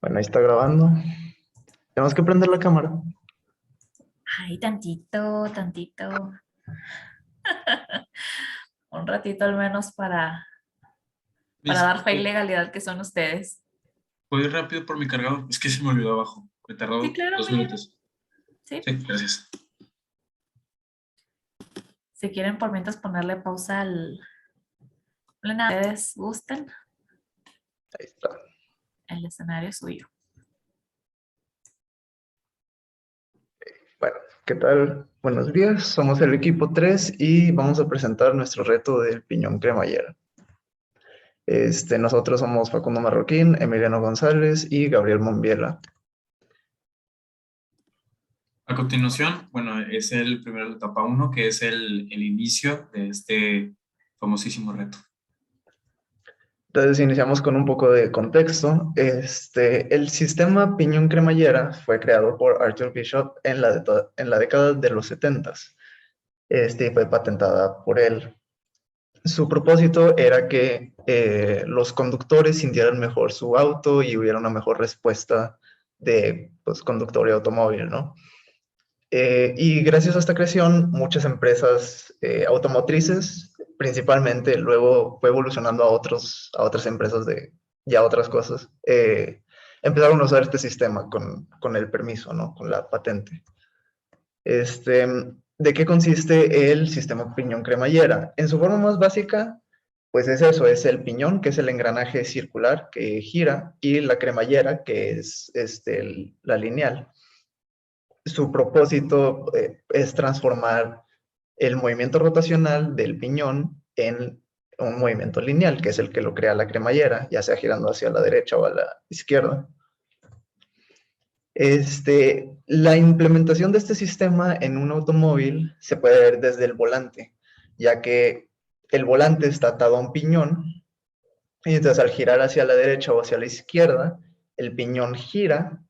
Bueno, ahí está grabando. Tenemos que prender la cámara. Ay, tantito. Un ratito al menos para dar fe y Listo. legalidad que son ustedes. Voy rápido por mi cargador. Es que se me olvidó abajo. Me Sí, tardó claro, 2 minutos. sí. Sí, gracias. Si quieren por mientras ponerle pausa al plena, ustedes gusten, Ahí está. el escenario es suyo. Bueno, ¿qué tal? Buenos días. Somos el equipo 3 y vamos a presentar nuestro reto del piñón cremallera. Nosotros somos Facundo Marroquín, Emiliano González y Gabriel Monbiela. A continuación, bueno, es el primero de etapa 1, que es el inicio de este famosísimo reto. Entonces iniciamos con un poco de contexto. El sistema piñón cremallera fue creado por Arthur Bishop en la década de los 70. Fue patentada por él. Su propósito era que los conductores sintieran mejor su auto y hubiera una mejor respuesta de pues, conductor y automóvil, ¿no? Y gracias a esta creación, muchas empresas automotrices, principalmente, luego fue evolucionando a otras empresas de ya otras cosas, empezaron a usar este sistema con el permiso, ¿no? Con la patente. ¿De qué consiste el sistema piñón cremallera? En su forma más básica, pues es eso, es el piñón, que es el engranaje circular que gira, y la cremallera, que es la lineal. Su propósito es transformar el movimiento rotacional del piñón en un movimiento lineal, que es el que lo crea la cremallera, ya sea girando hacia la derecha o a la izquierda. La implementación de este sistema en un automóvil se puede ver desde el volante, ya que el volante está atado a un piñón, y entonces al girar hacia la derecha o hacia la izquierda, el piñón gira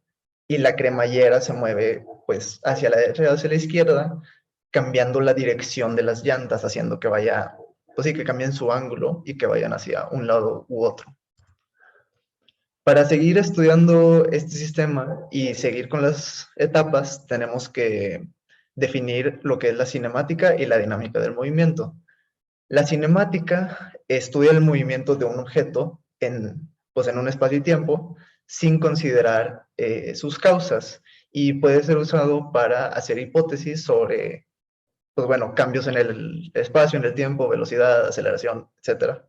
y la cremallera se mueve pues hacia la derecha o hacia la izquierda, cambiando la dirección de las llantas, haciendo que vaya, pues sí, que cambien su ángulo y que vayan hacia un lado u otro. Para seguir estudiando este sistema y seguir con las etapas, tenemos que definir lo que es la cinemática y la dinámica del movimiento. La cinemática estudia el movimiento de un objeto pues en un espacio y tiempo sin considerar sus causas y puede ser usado para hacer hipótesis sobre, pues bueno, cambios en el espacio, en el tiempo, velocidad, aceleración, etc.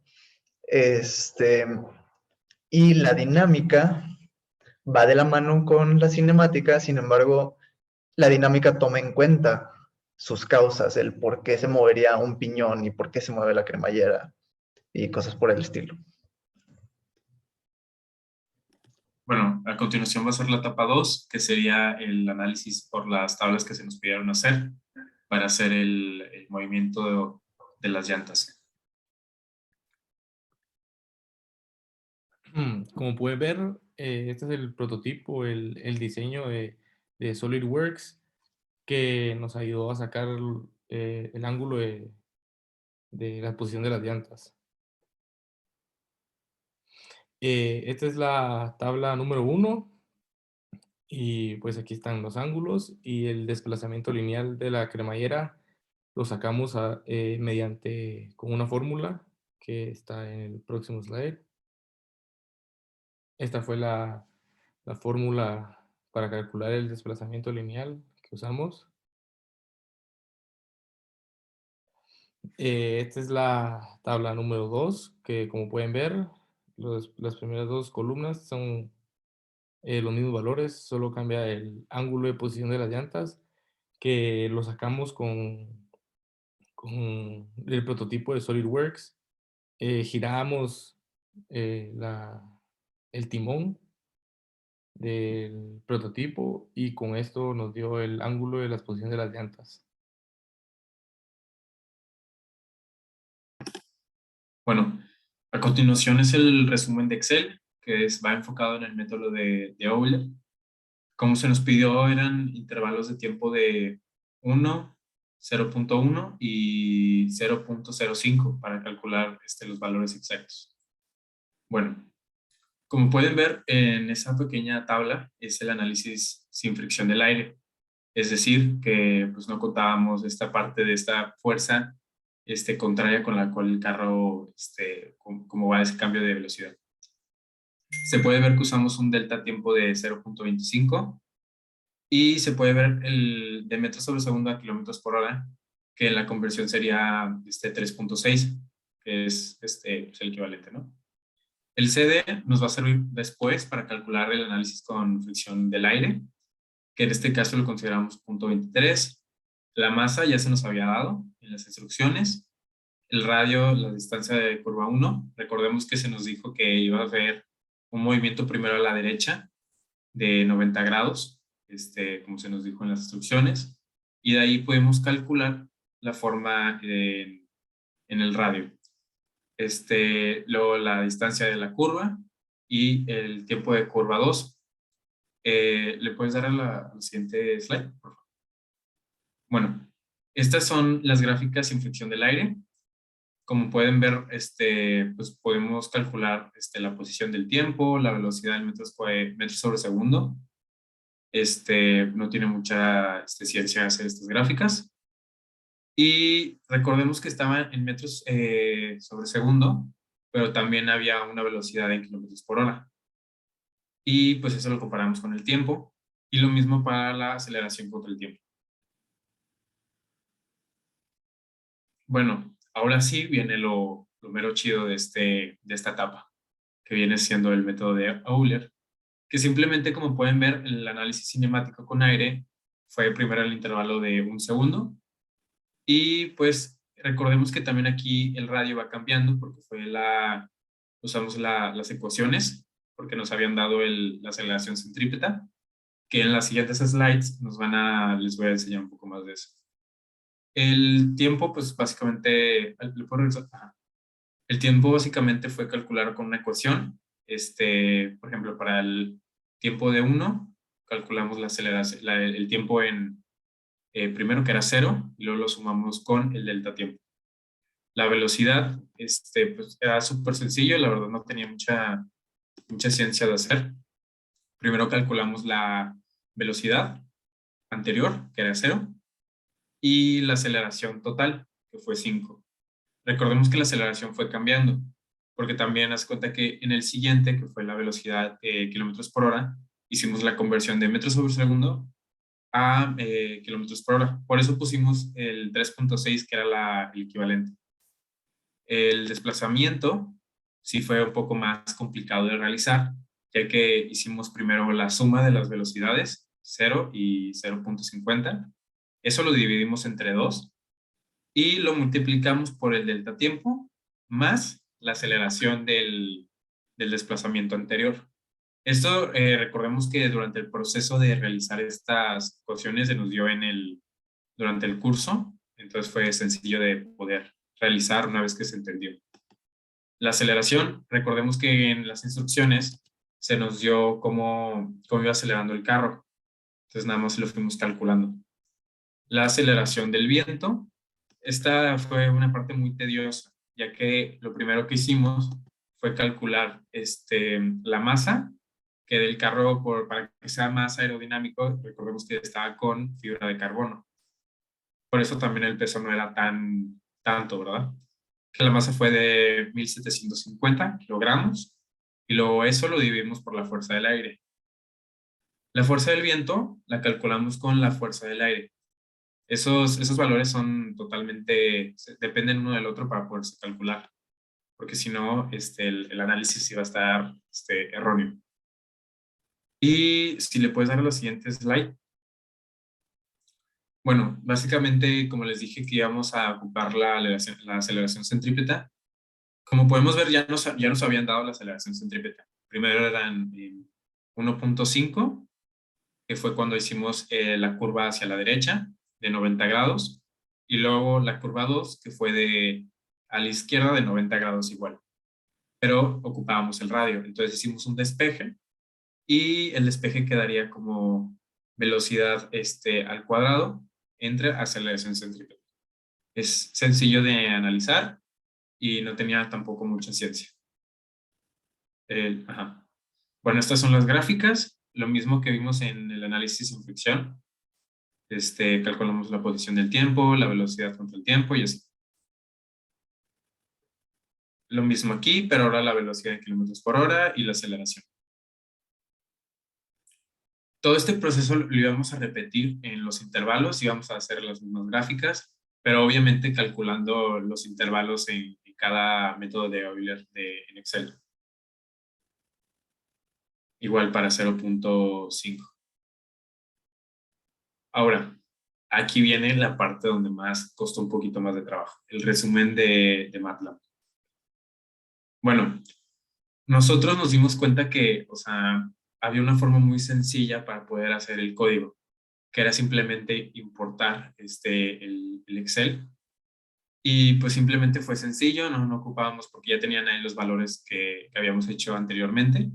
Y la dinámica va de la mano con la cinemática, sin embargo, la dinámica toma en cuenta sus causas, el por qué se movería un piñón y por qué se mueve la cremallera y cosas por el estilo. Bueno, a continuación va a ser la etapa 2, que sería el análisis por las tablas que se nos pidieron hacer para hacer el movimiento de las llantas. Como pueden ver, este es el prototipo, el diseño de SolidWorks que nos ayudó a sacar el ángulo de la posición de las llantas. Esta es la tabla número 1 y pues aquí están los ángulos y el desplazamiento lineal de la cremallera lo sacamos con una fórmula que está en el próximo slide. Esta fue la fórmula para calcular el desplazamiento lineal que usamos. Esta es la tabla número 2, que como pueden ver, las primeras dos columnas son los mismos valores, solo cambia el ángulo de posición de las llantas, que lo sacamos con el prototipo de SolidWorks. Giramos el timón del prototipo y con esto nos dio el ángulo de la posición de las llantas. Bueno, a continuación es el resumen de Excel, que va enfocado en el método de Euler. Como se nos pidió, eran intervalos de tiempo de 1, 0.1 y 0.05 para calcular los valores exactos. Bueno, Como pueden ver en esa pequeña tabla es el análisis sin fricción del aire. Es decir, que pues no contábamos esta parte de esta fuerza contraria con la cual el carro, como va ese cambio de velocidad. Se puede ver que usamos un delta tiempo de 0.25 y se puede ver el de metros sobre segundo a kilómetros por hora, que la conversión sería 3.6, que es pues el equivalente, ¿no? El CD nos va a servir después para calcular el análisis con fricción del aire, que en este caso lo consideramos 0.23. La masa ya se nos había dado en las instrucciones. El radio, la distancia de curva 1, recordemos que se nos dijo que iba a haber un movimiento primero a la derecha de 90 grados, como se nos dijo en las instrucciones, y de ahí podemos calcular la forma en el radio. Luego la distancia de la curva y el tiempo de curva 2. ¿Le puedes dar a la siguiente slide, por favor? Bueno, estas son las gráficas sin fricción del aire. Como pueden ver, pues podemos calcular la posición del tiempo, la velocidad en metros sobre segundo. No tiene mucha ciencia hacer estas gráficas. Y recordemos que estaban en metros sobre segundo, pero también había una velocidad en kilómetros por hora. Y pues eso lo comparamos con el tiempo. Y lo mismo para la aceleración contra el tiempo. Bueno, ahora sí viene lo mero chido de esta etapa, que viene siendo el método de Euler, que simplemente, como pueden ver, el análisis cinemático con aire fue primero el intervalo de 1 segundo. Y pues recordemos que también aquí el radio va cambiando porque usamos las ecuaciones, porque nos habían dado la aceleración centrípeta, que en las siguientes slides les voy a enseñar un poco más de eso. El tiempo, pues básicamente, ¿le puedo regresar? Ajá. El tiempo básicamente fue calculado con una ecuación. Por ejemplo, para el tiempo de 1, calculamos la aceleración, el tiempo en primero que era 0, y luego lo sumamos con el delta tiempo. La velocidad, pues era súper sencillo, la verdad no tenía mucha ciencia de hacer. Primero calculamos la velocidad anterior, que era 0, y la aceleración total, que fue 5. Recordemos que la aceleración fue cambiando, porque también haz cuenta que en el siguiente, que fue la velocidad kilómetros por hora, hicimos la conversión de metros sobre segundo a kilómetros por hora. Por eso pusimos el 3.6, que era el equivalente. El desplazamiento sí fue un poco más complicado de realizar, ya que hicimos primero la suma de las velocidades, 0 y 0.50. Eso lo dividimos entre 2 y lo multiplicamos por el delta tiempo más la aceleración del desplazamiento anterior. Esto, recordemos que durante el proceso de realizar estas ecuaciones se nos dio durante el curso, entonces fue sencillo de poder realizar una vez que se entendió. La aceleración, recordemos que en las instrucciones se nos dio cómo iba acelerando el carro, entonces nada más lo fuimos calculando. La aceleración del viento, esta fue una parte muy tediosa, ya que lo primero que hicimos fue calcular la masa que del carro, para que sea más aerodinámico, recordemos que estaba con fibra de carbono. Por eso también el peso no era tanto, ¿verdad? Que la masa fue de 1750 kilogramos y luego eso lo dividimos por la fuerza del aire. La fuerza del viento la calculamos con la fuerza del aire. Esos valores son dependen uno del otro para poderse calcular, porque si no, el análisis iba a estar erróneo. Y si le puedes dar a la siguiente slide. Bueno, básicamente, como les dije que íbamos a ocupar la aceleración centrípeta, como podemos ver, ya nos habían dado la aceleración centrípeta. Primero eran 1.5, que fue cuando hicimos la curva hacia la derecha, de 90 grados, y luego la curva 2, que fue a la izquierda de 90 grados igual. Pero ocupábamos el radio, entonces hicimos un despeje, y el despeje quedaría como velocidad al cuadrado entre aceleración centrípeta. Es sencillo de analizar y no tenía tampoco mucha ciencia. Ajá. Bueno, estas son las gráficas, lo mismo que vimos en el análisis en fricción. Calculamos la posición del tiempo, la velocidad contra el tiempo y así. Lo mismo aquí, pero ahora la velocidad en kilómetros por hora y la aceleración. Todo este proceso lo íbamos a repetir en los intervalos, íbamos a hacer las mismas gráficas, pero obviamente calculando los intervalos en cada método de Euler en Excel. Igual para 0.5. Ahora, aquí viene la parte donde más costó un poquito más de trabajo, el resumen de MATLAB. Bueno, nosotros nos dimos cuenta que, o sea, había una forma muy sencilla para poder hacer el código, que era simplemente importar el Excel. Y pues simplemente fue sencillo, no ocupábamos porque ya tenían ahí los valores que habíamos hecho anteriormente.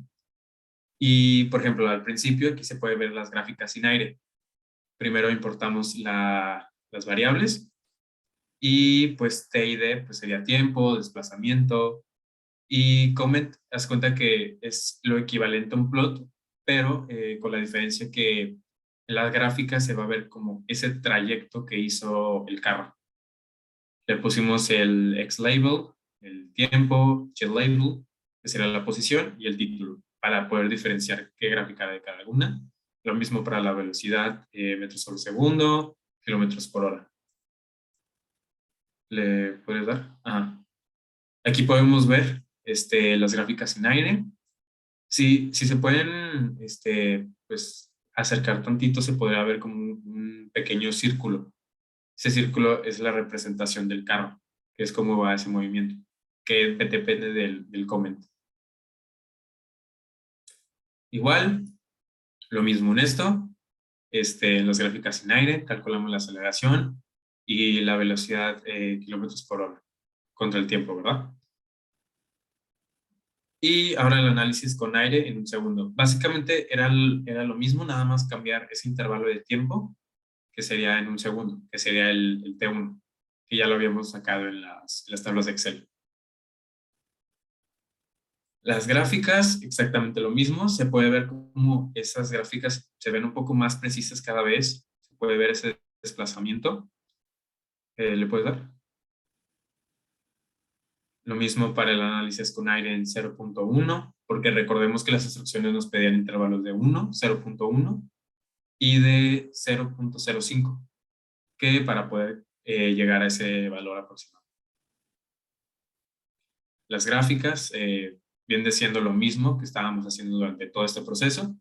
Y, por ejemplo, al principio aquí se puede ver las gráficas sin aire. Primero importamos las variables y pues T y D pues sería tiempo, desplazamiento y comment, haz cuenta que es lo equivalente a un plot, pero con la diferencia que en las gráficas se va a ver como ese trayecto que hizo el carro. Le pusimos el X-label, el tiempo, Y-label, que sería la posición, y el título, para poder diferenciar qué gráfica era de cada una. Lo mismo para la velocidad, metros sobre segundo, kilómetros por hora. ¿Le puedes dar? Ajá. Aquí podemos ver las gráficas en aire. Si se pueden pues, acercar tantito, se podrá ver como un pequeño círculo. Ese círculo es la representación del carro, que es cómo va ese movimiento, que depende del comment. Igual, lo mismo en esto, en las gráficas en aire, calculamos la aceleración y la velocidad kilómetros por hora contra el tiempo, ¿verdad? Y ahora el análisis con aire en un segundo. Básicamente era lo mismo, nada más cambiar ese intervalo de tiempo, que sería en un segundo, que sería el T1, que ya lo habíamos sacado en las tablas de Excel. Las gráficas, exactamente lo mismo. Se puede ver cómo esas gráficas se ven un poco más precisas cada vez. Se puede ver ese desplazamiento. ¿Le puedes dar? Lo mismo para el análisis con aire en 0.1, porque recordemos que las instrucciones nos pedían intervalos de 1, 0.1 y de 0.05, que para poder llegar a ese valor aproximado. Las gráficas vienen siendo lo mismo que estábamos haciendo durante todo este proceso.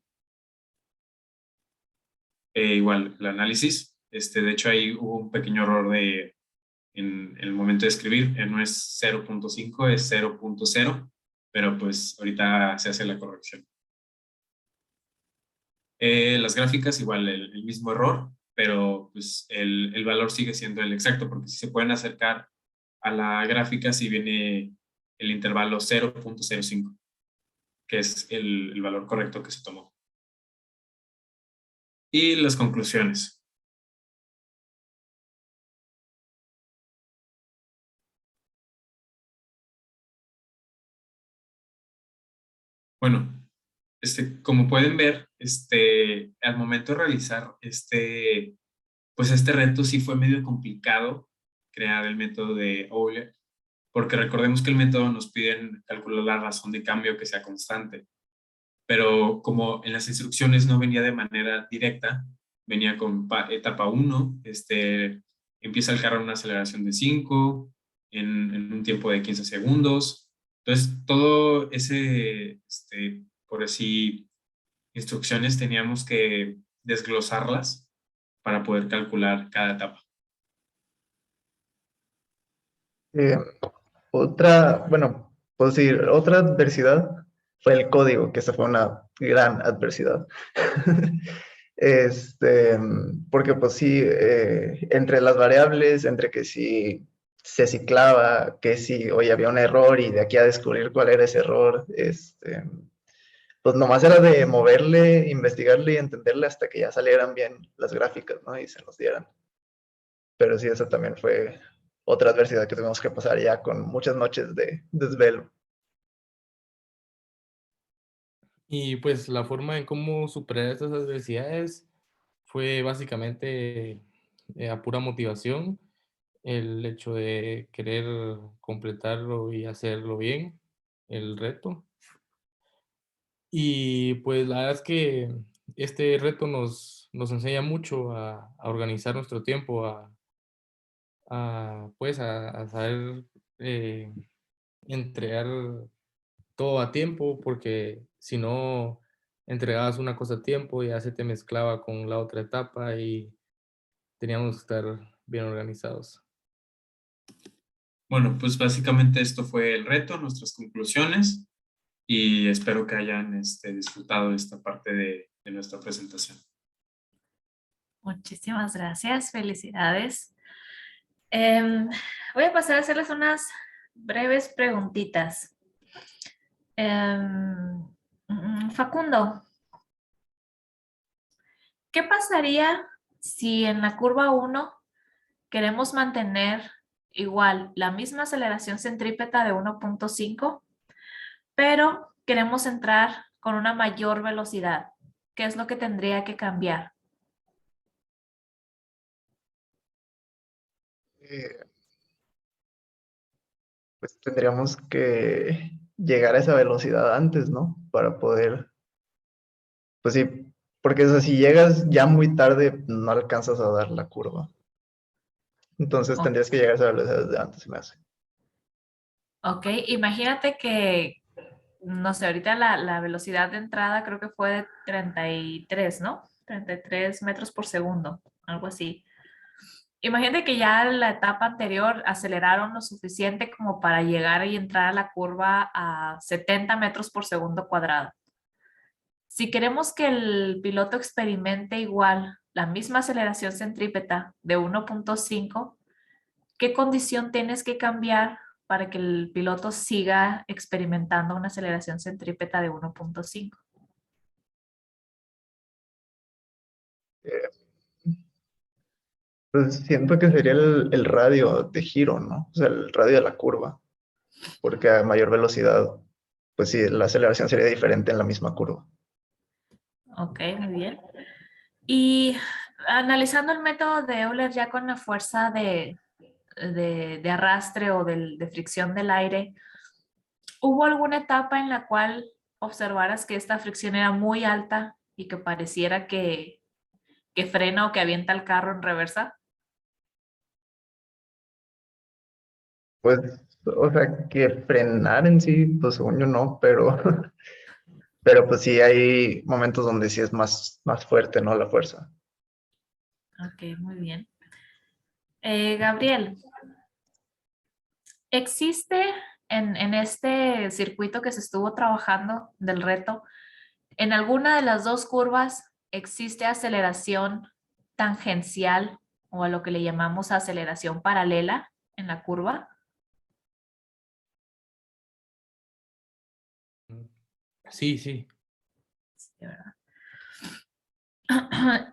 Igual, el análisis, de hecho ahí hubo un pequeño error en el momento de escribir, no es 0.5, es 0.0, pero pues ahorita se hace la corrección. Las gráficas, igual, el mismo error, pero pues el valor sigue siendo el exacto, porque si se pueden acercar a la gráfica si viene el intervalo 0.05, que es el valor correcto que se tomó. Y las conclusiones. Bueno, como pueden ver, al momento de realizar pues este reto sí fue medio complicado crear el método de Euler, porque recordemos que el método nos piden calcular la razón de cambio que sea constante, pero como en las instrucciones no venía de manera directa, venía con etapa 1, empieza el carro en una aceleración de 5, en un tiempo de 15 segundos. Entonces, todo ese, por así, instrucciones teníamos que desglosarlas para poder calcular cada etapa. Eh, bueno, puedo decir, otra adversidad fue el código, que esa fue una gran adversidad. Porque pues sí, entre las variables, entre que si se ciclaba, que si hoy había un error y de aquí a descubrir cuál era ese error, pues nomás era de moverle, investigarle y entenderle hasta que ya salieran bien las gráficas, ¿no? Y se nos dieran. Pero sí, eso también fue otra adversidad que tuvimos que pasar ya con muchas noches de desvelo. Y pues la forma en cómo superar estas adversidades fue básicamente a pura motivación, el hecho de querer completarlo y hacerlo bien, el reto. Y pues la verdad es que este reto nos enseña mucho a organizar nuestro tiempo, pues a saber eh, entregar todo a tiempo, porque si no entregabas una cosa a tiempo, ya se te mezclaba con la otra etapa y teníamos que estar bien organizados. Bueno, pues básicamente esto fue el reto, nuestras conclusiones y espero que hayan disfrutado de esta parte de nuestra presentación. Muchísimas gracias, felicidades. Voy a pasar a hacerles unas breves preguntitas. Facundo, ¿qué pasaría si en la curva 1 queremos mantener igual la misma aceleración centrípeta de 1.5, pero queremos entrar con una mayor velocidad? ¿Qué es lo que tendría que cambiar? Eh, pues tendríamos que llegar a esa velocidad antes, ¿no? Para poder, pues sí, porque o sea, si llegas ya muy tarde, no alcanzas a dar la curva. Entonces O- tendrías que llegar a esa velocidad desde antes, se me hace. Ok, imagínate que, no sé, ahorita la velocidad de entrada creo que fue de 33, ¿no? 33 metros por segundo, algo así. Imagínate que ya en la etapa anterior aceleraron lo suficiente como para llegar y entrar a la curva a 70 metros por segundo cuadrado. Si queremos que el piloto experimente igual la misma aceleración centrípeta de 1.5, ¿qué condición tienes que cambiar para que el piloto siga experimentando una aceleración centrípeta de 1.5? Eh, Pues siento que sería el radio de giro, ¿no? O sea, el radio de la curva, porque a mayor velocidad, pues sí, la aceleración sería diferente en la misma curva. Ok, muy bien. Y analizando el método de Euler ya con la fuerza de arrastre o de fricción del aire, ¿hubo alguna etapa en la cual observaras que esta fricción era muy alta y que pareciera que frena o que avienta el carro en reversa? Pues, o sea, que frenar en sí, pues según yo no, pero, pero pues sí hay momentos donde sí es más fuerte, ¿no? La fuerza. Ok, muy bien. Gabriel, ¿existe en este circuito que se estuvo trabajando del reto, en alguna de las dos curvas existe aceleración tangencial o a lo que le llamamos aceleración paralela en la curva? Sí, sí. Sí, ¿verdad?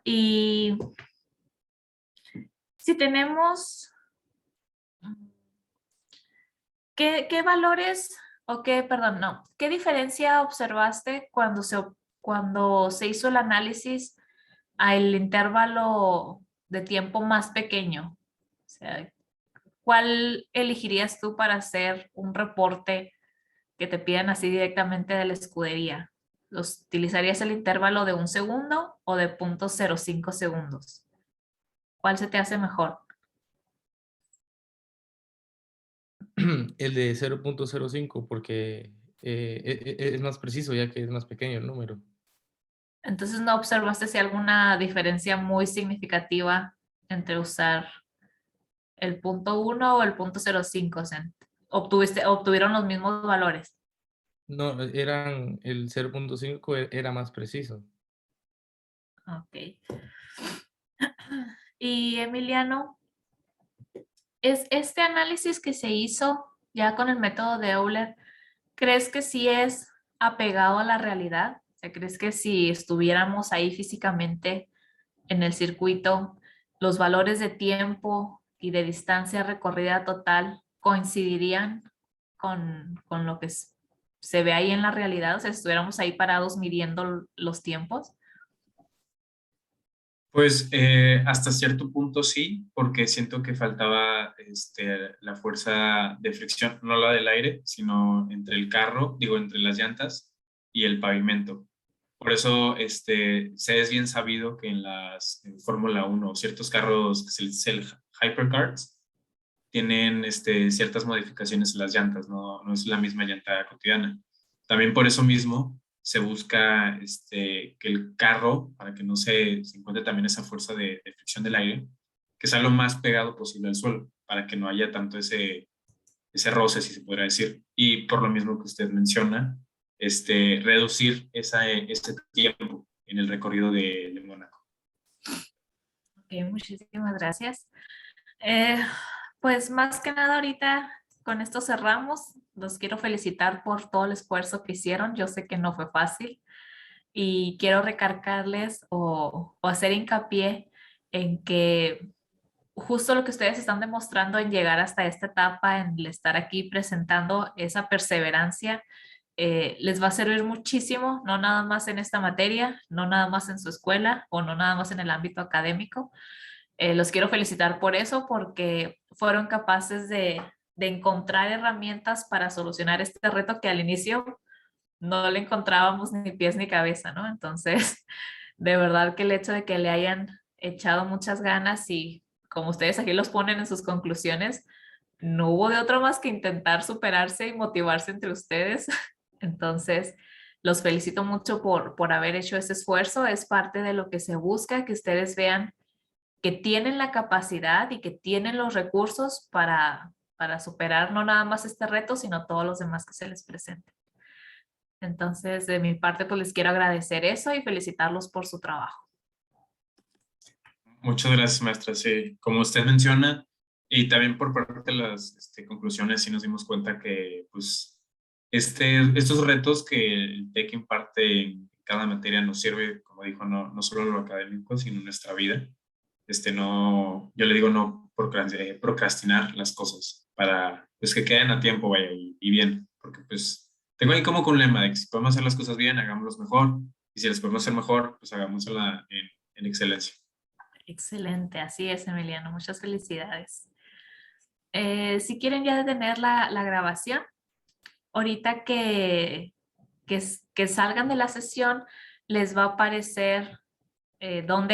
Y si tenemos, ¿qué valores o qué, perdón, no, qué diferencia observaste cuando se hizo el análisis al intervalo de tiempo más pequeño? O sea, ¿cuál elegirías tú para hacer un reporte que te pidan así directamente de la escudería? ¿Utilizarías el intervalo de 1 segundo o de 0.05 segundos? ¿Cuál se te hace mejor? El de 0.05 porque es más preciso ya que es más pequeño el número. Entonces, ¿no observaste si alguna diferencia muy significativa entre usar el 0.1 o el 0.05? O sea, obtuvieron los mismos valores. No, el 0.5 era más preciso. Ok. Y Emiliano, ¿es este análisis que se hizo ya con el método de Euler, crees que sí es apegado a la realidad? O sea, ¿crees que si estuviéramos ahí físicamente en el circuito, los valores de tiempo y de distancia recorrida total coincidirían con lo que se ve ahí en la realidad, o sea, si estuviéramos ahí parados midiendo los tiempos. Pues hasta cierto punto sí, porque siento que faltaba la fuerza de fricción, no la del aire, sino entre el carro, digo, entre las llantas y el pavimento. Por eso se es bien sabido que en Fórmula 1 ciertos carros que se les dice el hypercars tienen ciertas modificaciones en las llantas, no es la misma llanta cotidiana. También por eso mismo se busca que el carro, para que no se encuentre también esa fuerza de fricción del aire, que sea lo más pegado posible al suelo, para que no haya tanto ese roce, si se podría decir. Y por lo mismo que usted menciona, reducir ese tiempo en el recorrido de Mónaco. Ok, muchísimas gracias. Pues más que nada ahorita con esto cerramos. Los quiero felicitar por todo el esfuerzo que hicieron. Yo sé que no fue fácil y quiero recargarles o hacer hincapié en que justo lo que ustedes están demostrando en llegar hasta esta etapa, en el estar aquí presentando esa perseverancia, les va a servir muchísimo, no nada más en esta materia, no nada más en su escuela o no nada más en el ámbito académico. Los quiero felicitar por eso, porque fueron capaces de encontrar herramientas para solucionar este reto que al inicio no le encontrábamos ni pies ni cabeza, ¿no? Entonces, de verdad que el hecho de que le hayan echado muchas ganas y como ustedes aquí los ponen en sus conclusiones, no hubo de otra más que intentar superarse y motivarse entre ustedes. Entonces, los felicito mucho por haber hecho ese esfuerzo. Es parte de lo que se busca, que ustedes vean que tienen la capacidad y que tienen los recursos para superar no nada más este reto, sino todos los demás que se les presenten. Entonces, de mi parte, pues les quiero agradecer eso y felicitarlos por su trabajo. Muchas gracias, maestra. Sí, como usted menciona, y también por parte de las conclusiones, sí nos dimos cuenta que pues, estos retos que el TEC imparte en cada materia nos sirve, como dijo, no solo en lo académico, sino en nuestra vida. Yo le digo no procrastinar las cosas para pues, que queden a tiempo, vaya, y bien, porque pues tengo ahí como con un lema de que si podemos hacer las cosas bien, hagámoslas mejor, y si las podemos hacer mejor, pues hagámosla en excelencia. Excelente, así es, Emiliano. Muchas felicidades. Si quieren ya detener la grabación, ahorita que salgan de la sesión, les va a aparecer dónde